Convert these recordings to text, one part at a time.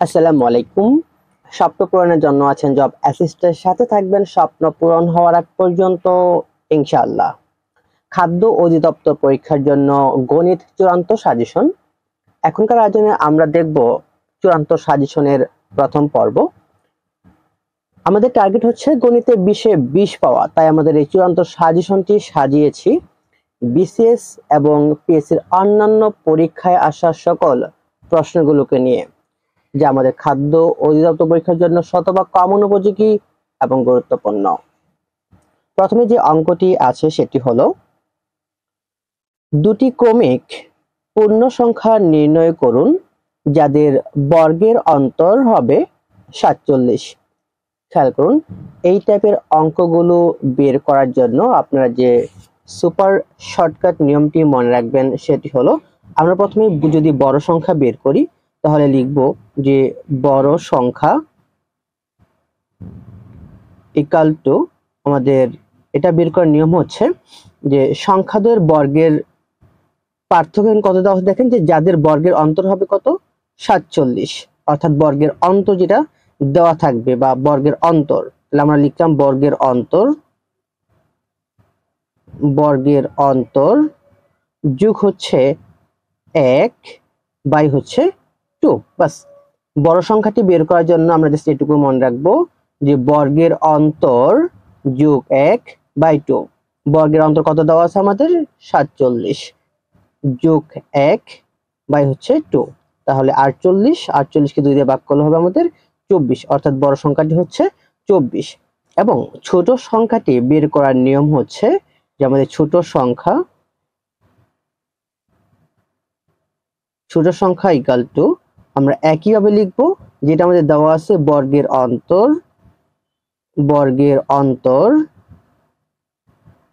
আসসালামু আলাইকুম। স্বপ্ন পূরণের জন্য আছেন জব অ্যাসিস্টের সাথে থাকবেন স্বপ্ন পূরণ হওয়ার আগ পর্যন্ত ইনশাআল্লাহ। খাদ্য অধিদপ্তর পরীক্ষার জন্য গণিত চূড়ান্ত সাজেশন। এখনকার আয়োজনে আমরা দেখব চূড়ান্ত সাজেশনের প্রথম পর্ব। আমাদের টার্গেট হচ্ছে গণিতে 20-এ 20 পাওয়া, তাই আমাদের এই চূড়ান্ত সাজেশনটি সাজিয়েছি বিসিএস এবং পিএসসির অন্যান্য পরীক্ষায় আসা সকল প্রশ্নগুলোকে নিয়ে, যা আমাদের খাদ্য অধিদপ্তর পরীক্ষার জন্য শতভাগ কমন উপযোগী এবং গুরুত্বপূর্ণ। প্রথমে যে অঙ্কটি আছে সেটি হলো দুটি ক্রমিক পূর্ণ সংখ্যা নির্ণয় করুন যাদের বর্গের অন্তর হবে 47। খেয়াল করুন, এই টাইপের অঙ্কগুলো বের করার জন্য আপনারা যে সুপার শর্টকাট নিয়মটি মনে রাখবেন সেটি হলো, আমরা প্রথমে যদি বড় সংখ্যা বের করি তাহলে লিখব যে বড় সংখ্যা ইকুয়াল টু, আমাদের এটা বের করার নিয়ম হচ্ছে যে সংখ্যাদের বর্গের পার্থক্য কত দেওয়া আছে দেখেন, যে যাদের বর্গের অন্তর হবে কত 47, অর্থাৎ বর্গের অন্তর যেটা দেওয়া থাকবে বা বর্গের অন্তর, তাহলে আমরা লিখলাম বর্গের অন্তর যোগ হচ্ছে 1 বাই হচ্ছে 2। বাস, বড় সংখ্যাটি বের করার জন্য আমরা জাস্ট এটুকু মনে রাখবো যে বর্গের অন্তর যোগ 1 বাই 2। বর্গের অন্তর কত দেওয়া আছে আমাদের 47 যোগ 1 বাই হচ্ছে 2, তাহলে 48 কে 2 দিয়ে ভাগ করলে হবে আমাদের 24, অর্থাৎ বড় সংখ্যাটি হচ্ছে 24। এবং ছোট সংখ্যাটি বের করার নিয়ম হচ্ছে যে আমাদের ছোট সংখ্যা ইকুয়াল টু, আমরা একইভাবে লিখবো যেটা আমাদের দেওয়া আছে বর্গের অন্তর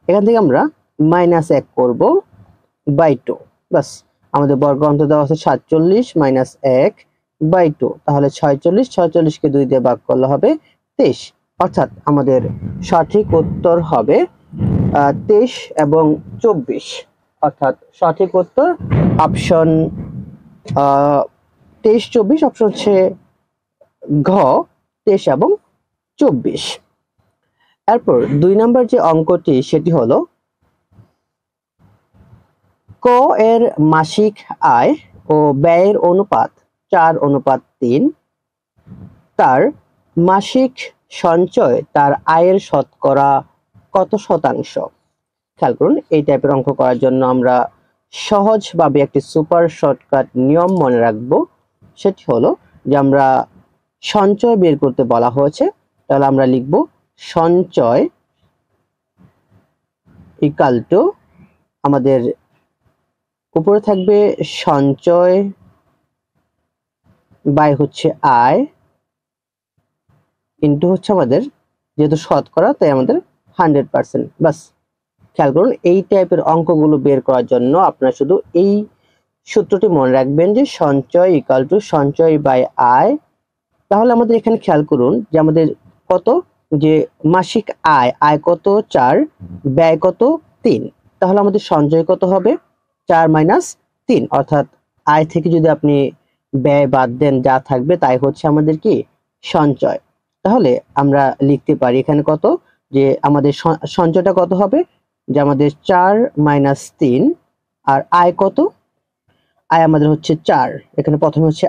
এখান থেকে আমরা -1 করব বাই 2। বাস, আমাদের বর্গের অন্তর দেওয়া আছে 47 -1 বাই 2, তাহলে 46 কে 2 দিয়ে ভাগ করলে হবে 23, অর্থাৎ আমাদের সঠিক উত্তর হবে 23 এবং 24, অর্থাৎ সঠিক উত্তর অপশন 23-24, অপশন হচ্ছে ঘ 23 এবং 24। এরপর 2 নম্বর যে অঙ্কটি সেটি হলো ক এর মাসিক আয় ও ব্যয়ের অনুপাত 4:3, তার মাসিক সঞ্চয় তার আয়ের শতকরা কত শতাংশ। খেয়াল করুন, এই টাইপের অঙ্ক করার জন্য আমরা সহজভাবে একটি সুপার শর্টকাট নিয়ম মনে রাখবো, সেটি হলো যে আমরা সঞ্চয় বের করতে বলা হয়েছে, তাহলে আমরা লিখব সঞ্চয় ইকুয়াল টু, আমাদের উপরে থাকবে সঞ্চয় বাই হচ্ছে আয় ইন্টু হচ্ছে আমাদের যেহেতু শতকরা তাই আমাদের 100%। বাস, খেয়াল করুন, এই টাইপের অঙ্কগুলো বের করার জন্য আপনারা শুধু এই সূত্রটি মনে রাখবেন যে সঞ্চয় ইকুয়াল টু সঞ্চয় বাই আয়। তাহলে আমাদের এখানে খেয়াল করুন যে আমাদের কত, যে মাসিক আয় কত 4, ব্যয় কত 3, তাহলে আমাদের সঞ্চয় কত হবে 4 - 3, অর্থাৎ আয় থেকে যদি আপনি ব্যয় বাদ দেন যা থাকবে তাই হচ্ছে আমাদের কি সঞ্চয়। তাহলে আমরা লিখতে পারি এখানে কত, যে আমাদের সঞ্চয়টা কত হবে, যে আমাদের 4 - 3, আর আয় কত, আয় আমাদের হচ্ছে 4, এখানে প্রথমে হচ্ছে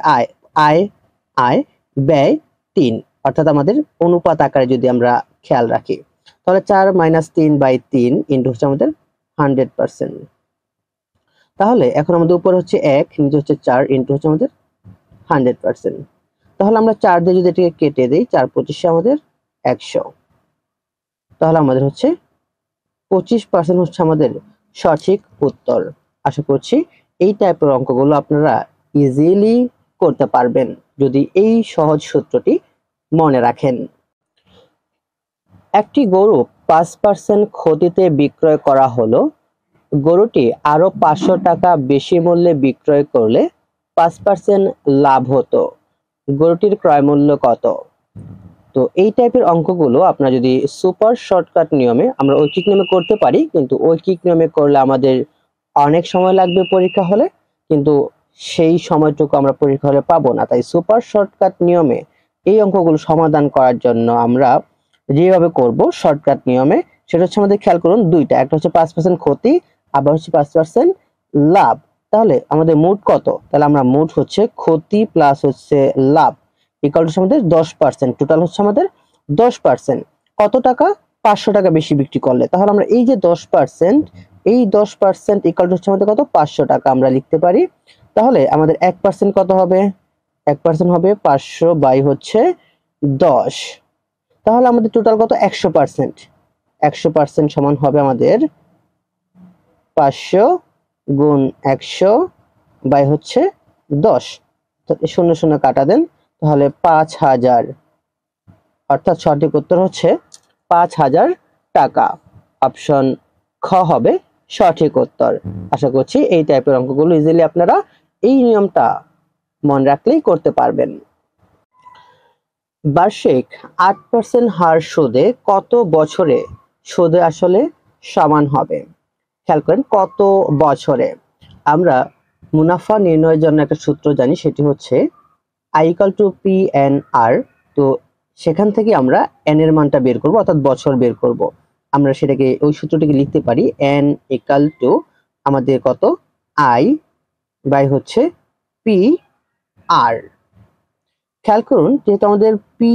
আয় ব্যয় 3, অর্থাৎ আমাদের অনুপাত আকারে যদি আমরা খেয়াল রাখি তাহলে 4 - 3 বাই 3 ইন্টু হচ্ছে আমাদের 100%। তাহলে এখন আমাদের উপরে হচ্ছে 1, নিচে হচ্ছে 4 ইন্টু হচ্ছে আমাদের 100%। তাহলে আমরা 4 দিয়ে যদি এটাকে কেটে দেই, 4 25 আমাদের 100, তাহলে আমাদের হচ্ছে 25% হচ্ছে আমাদের সঠিক উত্তর। আশা করছি এই টাইপের অঙ্কগুলো আপনারা ইজিলি করতে পারবেন যদি এই সহজ সূত্রটি মনে রাখেন। একটি গরু 5% ক্ষতিতে বিক্রয় করা হলো, গরুটি আরো 500 টাকা বেশি মূল্যে বিক্রয় করলে 5% লাভ হতো, গরুটির ক্রয় মূল্য কত। তো এই টাইপের অঙ্কগুলো আপনারা যদি সুপার শর্টকাট নিয়মে, আমরা ঐকিক নিয়মে করতে পারি, কিন্তু ঐকিক নিয়মে করলে আমাদের অনেক সময় লাগবে পরীক্ষা হলে, কিন্তু সেই সময়টুকু আমরা পরীক্ষা হলে পাবো না। তাই সুপার শর্টকাট নিয়মে এই অঙ্কগুলো সমাধান করার জন্য আমরা যেভাবে করব শর্টকাট নিয়মে, সেটা হচ্ছে আমাদের খেয়াল করুন দুইটা, একটা হচ্ছে 5% ক্ষতি, আবার হচ্ছে 5% লাভ। তাহলে আমাদের মোট কত? তাহলে আমরা মোট হচ্ছে ক্ষতি প্লাস হচ্ছে লাভ ইকুয়াল টু আমাদের 10%, টোটাল হচ্ছে আমাদের 10%। কত টাকা? 500 টাকা বেশি বিক্রি করলে। তাহলে আমরা এই যে 10%, এই 10% ইকুয়াল টু হচ্ছে আমাদের কত? 500 টাকা আমরা লিখতে পারি। তাহলে আমাদের 1% কত হবে? 1% হবে 500 বাই হচ্ছে 10। তাহলে আমাদের টোটাল কত? 100%। 100% সমান হবে আমাদের 500 গুণ 100 বাই হচ্ছে 10। তো শূন্য শূন্য কাটা দেন, তাহলে 5000, অর্থাৎ সঠিক উত্তর হচ্ছে 5000 টাকা। অপশন খ হবে সঠিক উত্তর। আশা করছি এই টাইপের অঙ্কগুলো ইজিলি আপনারা এই নিয়মটা মনে রাখলেই করতে পারবেন। বার্ষিক 8% হার সুদে কত বছরে সুদে আসলে সমান হবে? খেয়াল করেন কত বছরে। আমরা মুনাফা নির্ণয়ের জন্য একটা সূত্র জানি, সেটি হচ্ছে I equal to P N R। তো সেখান থেকে আমরা n এর মানটা বের করব, অর্থাৎ বছর বের করব। আমরা সেটাকে ওই সূত্রটিকে লিখতে পারি n equal to আমাদের কত? I বাই হচ্ছে P R। খেয়াল করুন যেহেতু আমাদের পি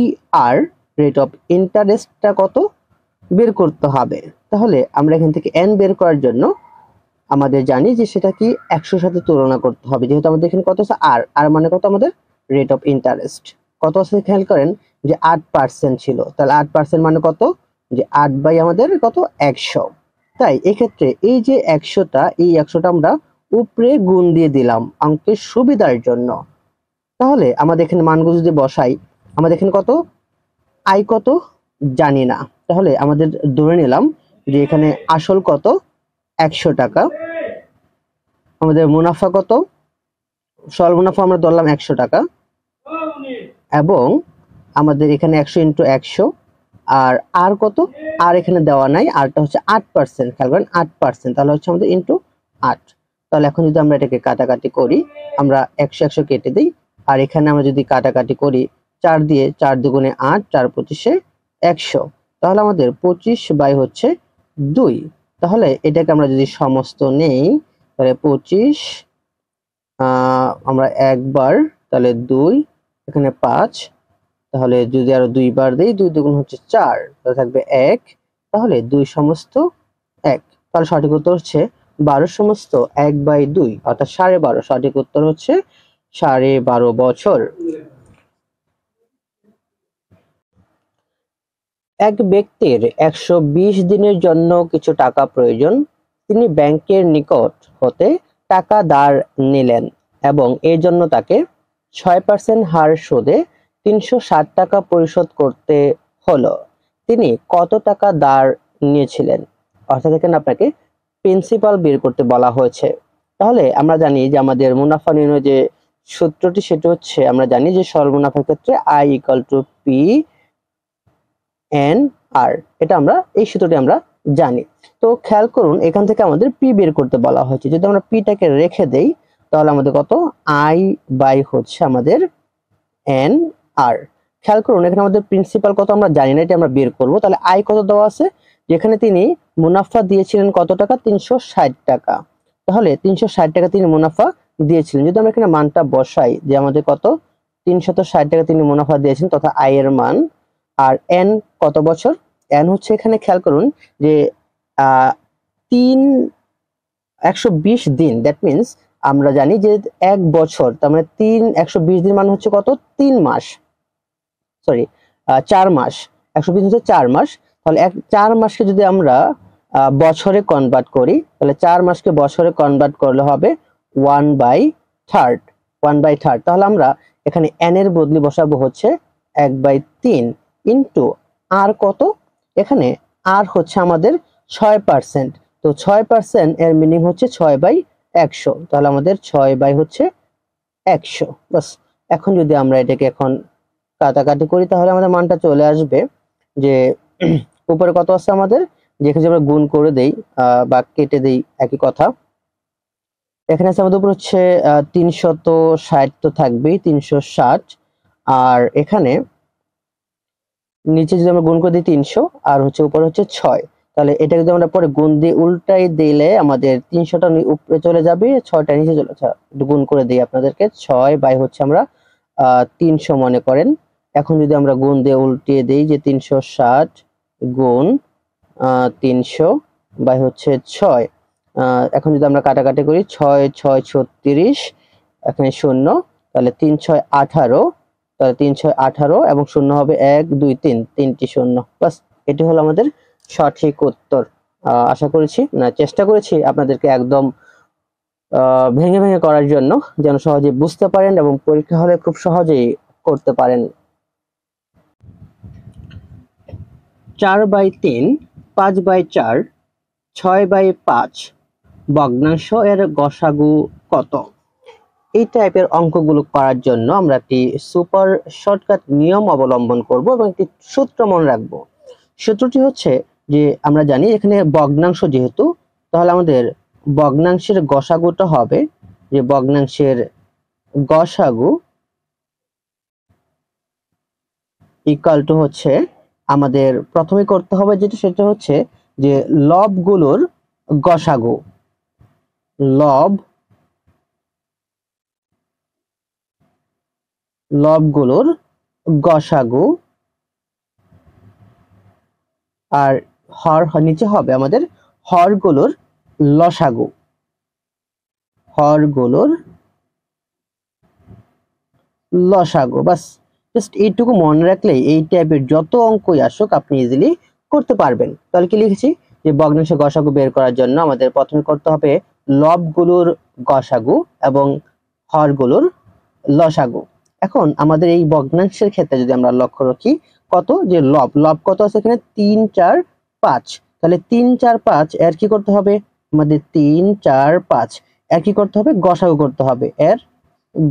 আর রেট অফ ইন্টারেস্টটা কত বের করতে হবে, তাহলে আমরা এখান থেকে এন বের করার জন্য আমাদের জানি যে সেটা কি 100 সাথে তুলনা করতে হবে। যেহেতু আমাদের এখানে কত আছে? আর আর মানে কত? আমাদের রেট অফ ইন্টারেস্ট কত আছে খেয়াল করেন যে 8% ছিল, তাহলে 8% মানে কত? যে 8 বাই আমাদের কত? 100। তাই এক্ষেত্রে এই যে 100টা, এই 100টা আমরা উপরে গুণ দিয়ে দিলাম অঙ্কের সুবিধার জন্য। তাহলে আমাদের এখানে মানগুলো যদি বসাই, আমাদের এখানে কত? আয় কত জানি না, তাহলে আমাদের ধরে নিলাম যে এখানে আসল কত? 100 টাকা। আমাদের মুনাফা কত? সরল মুনাফা আমরা ধরলাম 100 টাকা, এবং আমাদের এখানে 100 ইন্টু 100। আর কত? আর এখানে দেওয়া নাই, আরটা হচ্ছে 8%। খেয়াল করেন 8%, তাহলে হচ্ছে আমাদের ইন্টু 8। তাহলে এখন যদি আমরা এটাকে কাটাকাটি করি, আমরা 100 100 কেটে দিই, আর এখানে আমরা যদি কাটাকাটি করি 4 দিয়ে, 4 দুগুণে 8, 4 পঁচিশে 100। তাহলে আমাদের 25 বাই হচ্ছে 2। তাহলে এটাকে আমরা যদি সমস্ত নেই, তাহলে 25 আমরা একবার, তাহলে 2, এখানে 5, তাহলে যদি আরো 2 বার দেই, 2 দুগুণ হচ্ছে 4, তাহলে থাকবে 1, তাহলে 2 সমস্ত 1। তাহলে সঠিক উত্তর হচ্ছে 12 সমস্ত 1/2, অর্থাৎ 12.5। সঠিক উত্তর হচ্ছে 12.5 বছর। এক ব্যক্তির 120 দিনের জন্য কিছু টাকা প্রয়োজন। তিনি ব্যাংকের নিকট হতে টাকা ধার নিলেন এবং এর জন্য তাকে 6% হার সুদে 360 টাকা পরিশোধ করতে হলো। তিনি কত টাকা ধার নিয়েছিলেন? অর্থাৎ এখানে আপনাকে প্রিন্সিপাল বের করতে বলা হয়েছে। তাহলে আমরা জানি যে আমাদের মুনাফা নির্ণয় যে সূত্রটি, সেটা হচ্ছে আমরা জানি যে সরল মুনাফার ক্ষেত্রে I equal to P N R। এটা আমরা এই সূত্রটি আমরা জানি। তো খেয়াল করুন এখান থেকে আমাদের পি বের করতে বলা হয়েছে। যদি আমরা পিটাকে রেখে দেই, তাহলে আমাদের কত? I বাই হচ্ছে আমাদের N R। খেয়াল করুন এখানে আমাদের প্রিন্সিপাল কত আমরা জানি না, এটা আমরা বের করব। তাহলে I কত দেওয়া আছে? যেখানে তিনি মুনাফা দিয়েছিলেন কত টাকা? 360 টাকা। তাহলে 360 টাকা তিনি মুনাফা দিয়েছিলেন। যদি আমরা এখানে মানটা বসাই যে আমাদের কত? 360 টাকা তিনি মুনাফা দিয়েছেন, তথা I এর মান। আর এন কত বছর? এন হচ্ছে এখানে খেয়াল করুন যে 120 দিন। দ্যাট মিনস আমরা জানি যে 1 বছর, তার মানে 120 দিন মানে হচ্ছে কত? 3 মাস, সরি 4 মাস। 120 হচ্ছে 4 মাস। তাহলে 4 মাসকে যদি আমরা বছরে কনভার্ট করি, তাহলে 4 মাসকে বছরে কনভার্ট করলে হবে 1/3। 1/3। তাহলে আমরা এখানে এন এর বদলি বসাবো হচ্ছে 1/3 ইন্টু আর কত? এখানে আর হচ্ছে আমাদের 6%। তো 6% এর মিনিং হচ্ছে 6/100। তাহলে আমাদের 6/100। বাস। এখন যদি আমরা এটাকে এখন কাটাকাটি করি, তাহলে আমাদের মানটা চলে আসবে যে উপরে কত আছে আমাদের, যেখানে আমরা গুণ করে দেই বা কেটে দেই একই কথা। এখানে আছে আমাদের উপর হচ্ছে 360 তো থাকবেই, 360। আর এখানে নিচে যদি আমরা গুণ করে দিই 300, আর হচ্ছে উপরে হচ্ছে 6, তাহলে এটা যদি আমরা পরে গুণ দিয়ে উল্টাই দিলে আমাদের 300টা উপরে চলে যাবে, 6টা নিচে চলে যাবে। একটু গুণ করে দিই আপনাদেরকে, 6 বাই হচ্ছে আমরা 300 মনে করেন। এখন যদি আমরা গুণ দিয়ে উল্টিয়ে দিই যে 360 গুণ 300 বাই হচ্ছে 6, এখন যদি আমরা কাটাকাটি করি 6 6 36, এখানে শূন্য, তাহলে 3 6 18, তাহলে 3 6 18 এবং শূন্য হবে 1 2 3, তিনটি শূন্য। বাস, এটি হলো আমাদের সঠিক উত্তর। আশা করেছি, না চেষ্টা করেছি আপনাদেরকে একদম ভেঙে ভেঙে করার জন্য, যেন সহজে বুঝতে পারেন এবং পরীক্ষা হলে খুব সহজেই করতে পারেন। 4/3, 5/4, 6/5 ভগ্নাংশ এর গসাগু কত? এই টাইপের অঙ্কগুলো করার জন্য আমরা একটি সুপার শর্টকাট নিয়ম অবলম্বন করব এবং একটি সূত্র মনে রাখবো। সূত্রটি হচ্ছে যে আমরা জানি এখানে ভগ্নাংশ যেহেতু, তাহলে আমাদের ভগ্নাংশের গসাগুটা হবে যে ভগ্নাংশের গসাগু ইকুয়াল টু হচ্ছে আমাদের প্রথমে করতে হবে যেটা, সেটা হচ্ছে যে লবগুলোর গসাগু। লবগুলোর গসাগু, আর নিচে হবে আমাদের হরগুলোর লসাগু। হরগুলোর লসাগু, বাস জাস্ট এইটুকু মনে রাখলেই এই টাইপের যত অঙ্কই আসুক আপনি ইজিলি করতে পারবেন। তাহলে কি লিখেছি যে ভগ্নাংশের গসাগু বের করার জন্য আমাদের প্রথমে করতে হবে লবগুলোর গসাগু এবং হরগুলোর লসাগু। এখন আমাদের এই ভগ্নাংশের ক্ষেত্রে যদি আমরা লক্ষ্য রাখি কত, যে লব কত আছে এখানে 3 4 5, তাহলে 3 4 5 এর কি করতে হবে আমাদের 3 4 5 এর কি করতে হবে গসাগু করতে হবে, এর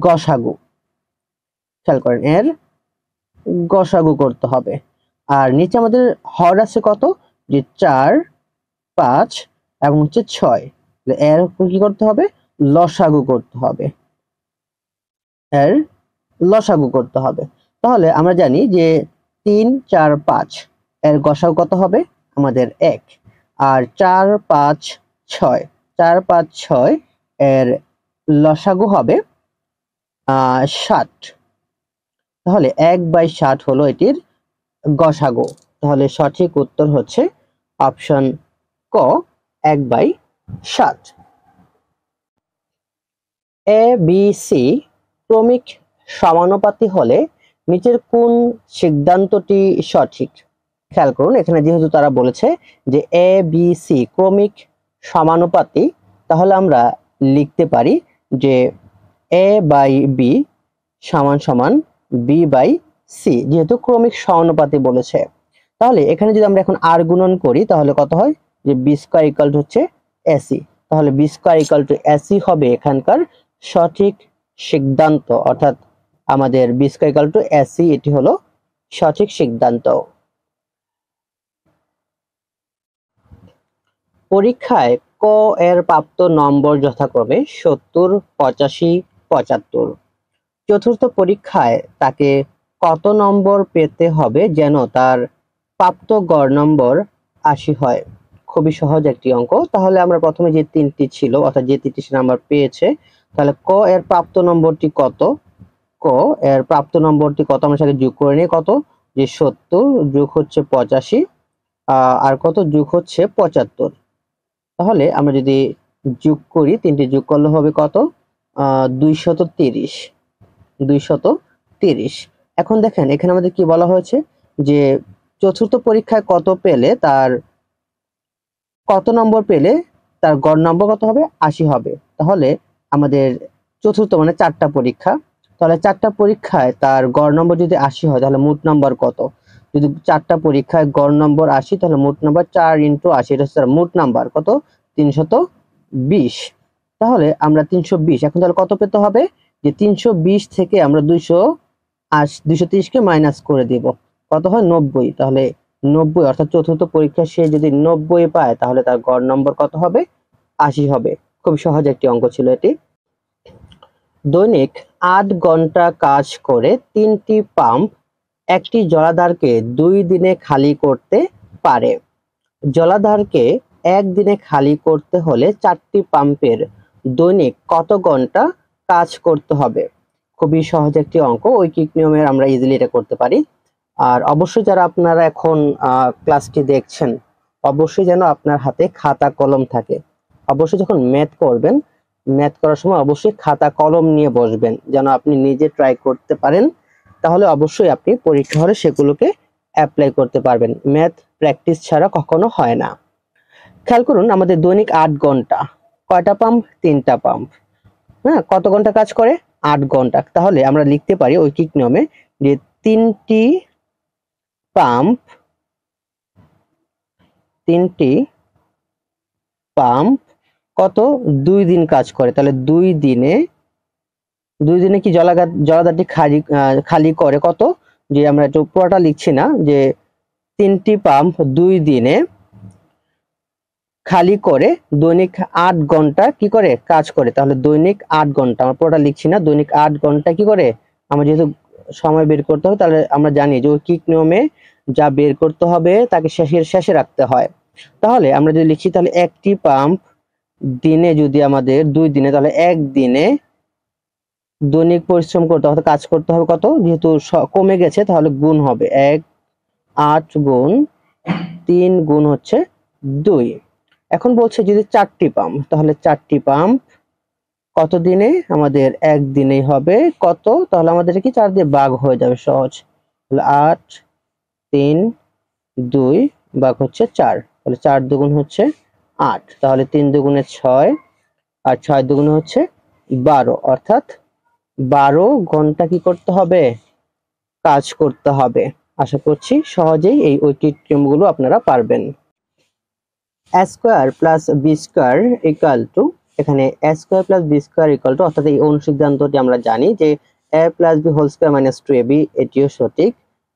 গসাগু। খেয়াল করেন, এর গসাগু করতে হবে। আর নিচে আমাদের হর আছে কত, যে 4 5 এবং হচ্ছে 6, এর কি করতে হবে লসাগু করতে হবে, এর লসাগু করতে হবে। তাহলে আমরা জানি যে 3 4 5 এর গসাগু কত হবে আমাদের 1, আর 4 5 6, 4 5 6 এর লসাগু হবে 60। তাহলে 1/60 হলো এটির গসাগু। তাহলে সঠিক উত্তর হচ্ছে অপশন ক, 1/60। এ বি সি ক্রমিক সমানুপাতি হলে নিচের কোন সিদ্ধান্তটি সঠিক? খেয়াল করুন, এখানে যেহেতু তারা বলেছে যে এ বি সি ক্রমিক সমানুপাতি, তাহলে আমরা লিখতে পারি যে এ বাই বি সমান সমান বি বাই সি, যেহেতু ক্রমিক সমানুপাতি বলেছে। তাহলে এখানে যদি আমরা এখন আর গুণন করি তাহলে কত হয়, যে বি স্কয়ার ইকুয়াল টু হচ্ছে এসি, তাহলে B square equal to AC হবে এখানকার সঠিক সিদ্ধান্ত, অর্থাৎ আমাদের B square equal to AC, এটি হলো সঠিক সিদ্ধান্ত। পরীক্ষায় ক এর প্রাপ্ত নম্বর যথাক্রমে 70 85 75। চতুর্থ পরীক্ষায় তাকে কত নম্বর পেতে হবে যেন তার প্রাপ্ত গড় নম্বর 80 হয়? খুবই সহজ একটি অঙ্ক। তাহলে আমরা প্রথমে যে তিনটি ছিল, অর্থাৎ যে তিনটি নাম্বার পেয়েছে, তাহলে ক এর প্রাপ্ত নম্বরটি কত, ক এর প্রাপ্ত নম্বরটি কত আমরা সাথে যোগ করে নিই, কত, যে 70 যোগ হচ্ছে 85, আর কত যোগ হচ্ছে 75। তাহলে আমরা যদি যোগ করি, তিনটি যোগ করলে হবে কত, 230। 230। এখন দেখেন এখানে আমাদের কি বলা হয়েছে, যে চতুর্থ পরীক্ষায় কত পেলে তার কত নম্বর পেলে তার গড় নম্বর কত হবে, 80 হবে। তাহলে আমাদের চতুর্থ মানে 4টা পরীক্ষা, তাহলে 4টা পরীক্ষায় তার গড় নম্বর যদি 80 হয় তাহলে মোট নম্বর কত, যদি 4টা পরীক্ষায় গড় নম্বর 80 তাহলে মোট নম্বর 4 × 80, এটা হচ্ছে মোট নাম্বার কত, 320। তাহলে আমরা 320, এখন তাহলে কত পেতে হবে, যে 320 থেকে আমরা 230 কে মাইনাস করে দিব, কত হয় 90। তাহলে 90, অর্থাৎ চতুর্থ পরীক্ষা সে যদি 90 পায় তাহলে তার গড় নম্বর কত হবে, 80 হবে। খুব সহজ একটি অঙ্ক ছিল এটি। দৈনিক 8 ঘন্টা কাজ করে 3টি পাম্প একটি জলাধারকে 2 দিনে খালি করতে পারে। জলাধারকে 1 দিনে খালি করতে হলে 4টি পাম্পের দৈনিক কত ঘন্টা কাজ করতে হবে? খুবই সহজ একটি অঙ্ক, ঐকিক নিয়মের আমরা ইজিলি এটা করতে পারি। আর অবশ্যই যারা আপনারা এখন ক্লাসটি দেখছেন, অবশ্যই যেন আপনার হাতে খাতা কলম থাকে। অবশ্যই যখন ম্যাথ করবেন, ম্যাথ করার সময় অবশ্যই খাতা কলম নিয়ে বসবেন, যেন আপনি নিজে ট্রাই করতে পারেন। তাহলে অবশ্যই আপনি পরীক্ষা হলে সেগুলোকে অ্যাপ্লাই করতে পারবেন। ম্যাথ প্র্যাকটিস ছাড়া কখনো হয় না। খেয়াল করুন, আমাদের দৈনিক 8 ঘন্টা, কয়টা পাম্প? 3টা পাম্প। হ্যাঁ, কত ঘন্টা কাজ করে? 8 ঘন্টা। তাহলে আমরা লিখতে পারি ঐকিক নিয়মে যে 3টি পাম্প কত? 2 দিন কাজ করে। তাহলে 2 দিনে কি জলাধারটি খালি করে কত? যে আমরা একটু পুরোটা লিখছি না, যে 3টি পাম্প 2 দিনে খালি করে দৈনিক 8 ঘন্টা কি করে? কাজ করে। তাহলে দৈনিক 8 ঘন্টা, আমরা পুরোটা লিখছি না, দৈনিক 8 ঘন্টা কি করে? আমরা যেহেতু সময় বের করতে হবে, তাহলে আমরা জানি যে ঐকিক নিয়মে যা বের করতে হবে তাকে শেষে রাখতে হয়। তাহলে আমরা যদি লিখি, তাহলে একটি পাম্প দিনে যদি আমাদের 2 দিনে, তাহলে 1 দিনে দৈনিক পরিশ্রম করতে হবে, কাজ করতে হবে কত? যেহেতু কমে গেছে তাহলে গুণ হবে 8 গুণ 3 গুণ হচ্ছে 2। এখন বলছে যদি 4টি পাম্প, তাহলে 4টি পাম্প কত দিনে? আমাদের 1 দিনেই হবে। কত? তাহলে আমাদের কি 4 দিয়ে ভাগ হয়ে যাবে, সহজ। তাহলে 8 3 2 ভাগ হচ্ছে 4, তাহলে 4 দুগুণ হচ্ছে 8, তাহলে 3 দুগুণে 6 আর 6 দুগুণে হচ্ছে 12, অর্থাৎ 12 ঘন্টা কি করতে হবে? কাজ করতে হবে। আশা করছি সহজেই এই ঐকিক নিয়মগুলো আপনারা পারবেন। a square plus B square equal to, এখানে a square plus B square equal to, অর্থাৎ এই অনুসিদ্ধান্তটি আমরা জানি যে a plus B whole square minus 2ab এটিও সঠিক,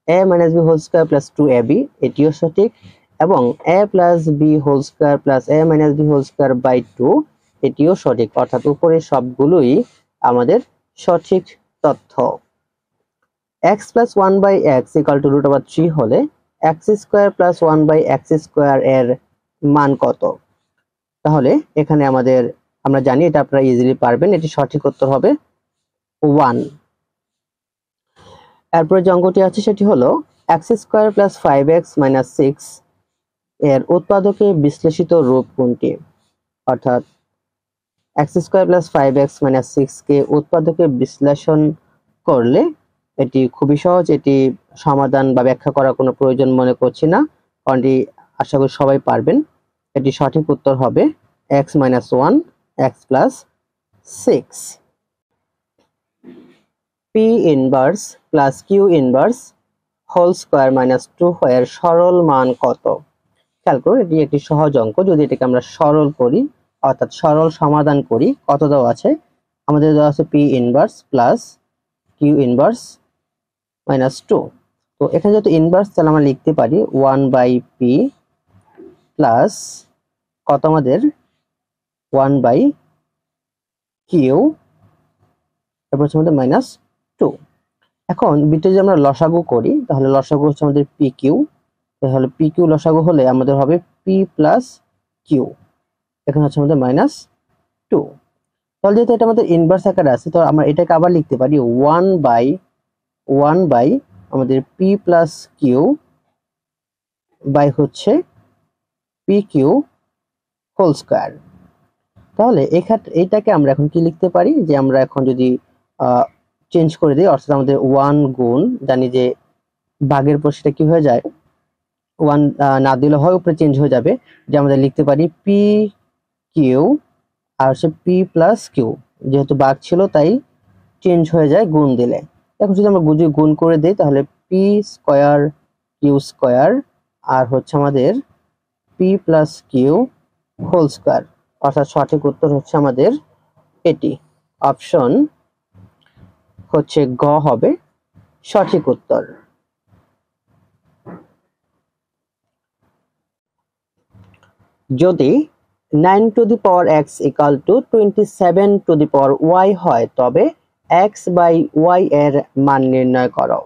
a minus B whole square plus 2ab এটিও সঠিক, এবং a plus B whole square plus a minus B whole square by 2 এটিও সঠিক। অর্থাৎ উপরের সবগুলোই আমাদের সঠিক তথ্য। x plus 1 by x equal to √3 হলে x square plus 1 by x square এর মান কত? তাহলে এখানে আমরা জানি, এটা আপনারা ইজিলি পারবেন, এটি সঠিক উত্তর হবে 1। এরপরে যে অঙ্কটি আছে সেটি হলো x square plus 5x minus 6 এর উৎপাদকে বিশ্লেষিত রূপ কোনটি? অর্থাৎ x square plus 5x minus 6 কে উৎপাদকে বিশ্লেষণ করলে এটি খুবই সহজ, এটি সমাধান বা ব্যাখ্যা করার কোনো প্রয়োজন মনে করছি না, কারণ এটি আশা করি সবাই পারবেন। এটি সঠিক উত্তর হবে x minus 1 x plus 6। p inverse plus q inverse whole square minus 2 এর সরল মান কত? খেয়াল করুন, এটি একটি সহজ অঙ্ক। যদি এটাকে আমরা সরল করি, অর্থাৎ সরল সমাধান করি, কত দেওয়া আছে? আমাদের দেওয়া আছে p inverse plus q inverse minus 2। তো এখানে যেহেতু ইনভার্স, তাহলে আমরা লিখতে পারি 1 বাই p প্লাস কত? আমাদের 1 বাই q, তারপর হচ্ছে আমাদের মাইনাস 2। এখন বিটা যদি আমরা লসাগু করি, তাহলে লসাগু হচ্ছে আমাদের pq, তাহলে pq লসাগু হলে আমাদের হবে p প্লাস q, এখানে হচ্ছে আমাদের মাইনাস 2। তাহলে যেহেতু এটা আমাদের ইনভার্স আকারে আছে, তো আমরা এটাকে আবার লিখতে পারি 1 বাই আমাদের p প্লাস q বাই হচ্ছে pq হোল স্কয়ার। তাহলে এটাকে আমরা এখন কি লিখতে পারি, যে আমরা এখন যদি চেঞ্জ করে দিই, অর্থাৎ আমাদের 1 গুণ, জানি যে ভাগের পর সেটা কি হয়ে যায়, 1 না দিলে হয় উপরে চেঞ্জ হয়ে যাবে, যে আমাদের লিখতে পারি p q আর হচ্ছে p প্লাস q, যেহেতু ভাগ ছিল তাই চেঞ্জ হয়ে যায় গুণ দিলে। এখন যদি আমরা গুণ করে দিই, তাহলে p স্কয়ার q স্কয়ার আর হচ্ছে আমাদের p plus q whole square, অর্থাৎ সঠিক উত্তর হচ্ছে আমাদের এটি, অপশন হচ্ছে গ হবে সঠিক উত্তর। যদি 9 to the power x equal two 27 to the power y হয়, তবে x বাই y এর মান নির্ণয় করো।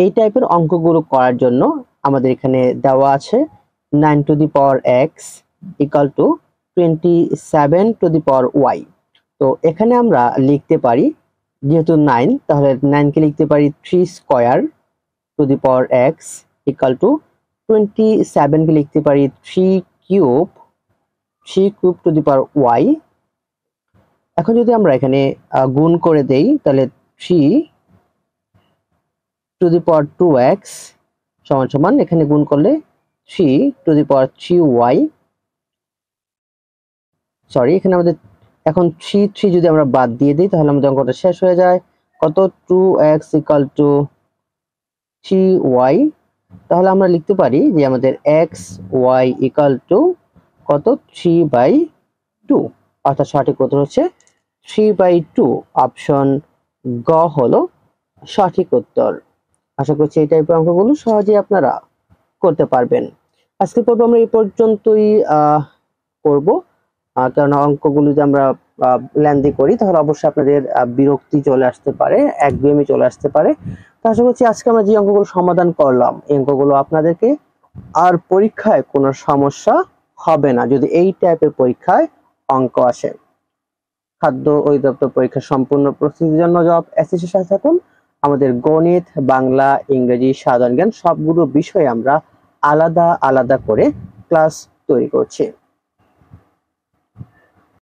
এই টাইপের অঙ্কগুলো করার জন্য আমাদের এখানে দেওয়া আছে 9 to the power x equal two 27 to the power y। তো এখানে আমরা লিখতে পারি, যেহেতু 9, তাহলে 9 কে লিখতে পারি 3 square to the power x equal two 27 কে লিখতে পারি 3 cube to the power y। এখন যদি আমরা এখানে গুণ করে দেই, তাহলে 3 টু দি পাওয়ার 2x সমান সমান এখানে গুণ করলে 3 to the power 3y। Sorry, এখানে আমাদের এখন 3 যদি আমরা বাদ দিয়ে দিই তাহলে আমাদের অঙ্কটা শেষ হয়ে যায়। কত? 2x equal to 3y। তাহলে আমরা লিখতে পারি যে আমাদের x y ইকুয়াল টু কত? 3/2। অর্থাৎ সঠিক উত্তর হচ্ছে 3/2। অপশন গ হলো সঠিক উত্তর। আশা করছি এই টাইপের অঙ্কগুলো সহজেই আপনারা করতে পারবেন। আজকের পর্ব আমরা এই পর্যন্তই করব, কারণ অঙ্কগুলো যদি আমরা লেন্দি করি তাহলে অবশ্যই আপনাদের বিরক্তি চলে আসতে পারে, একঘেয়েমি চলে আসতে পারে। তো আশা করছি আজকে আমরা যে অঙ্কগুলো সমাধান করলাম, এই অঙ্কগুলো আপনাদেরকে আর পরীক্ষায় কোনো সমস্যা হবে না যদি এই টাইপের পরীক্ষায় অঙ্ক আসে। খাদ্য অধিদপ্তর পরীক্ষা সম্পূর্ণ প্রস্তুতির জন্য জব এসএসসির সাথে থাকুন। আমাদের গণিত, বাংলা, ইংরেজি, সাধারণ জ্ঞান সবগুলো বিষয়ে আমরা আলাদা আলাদা করে ক্লাস তৈরি করছি।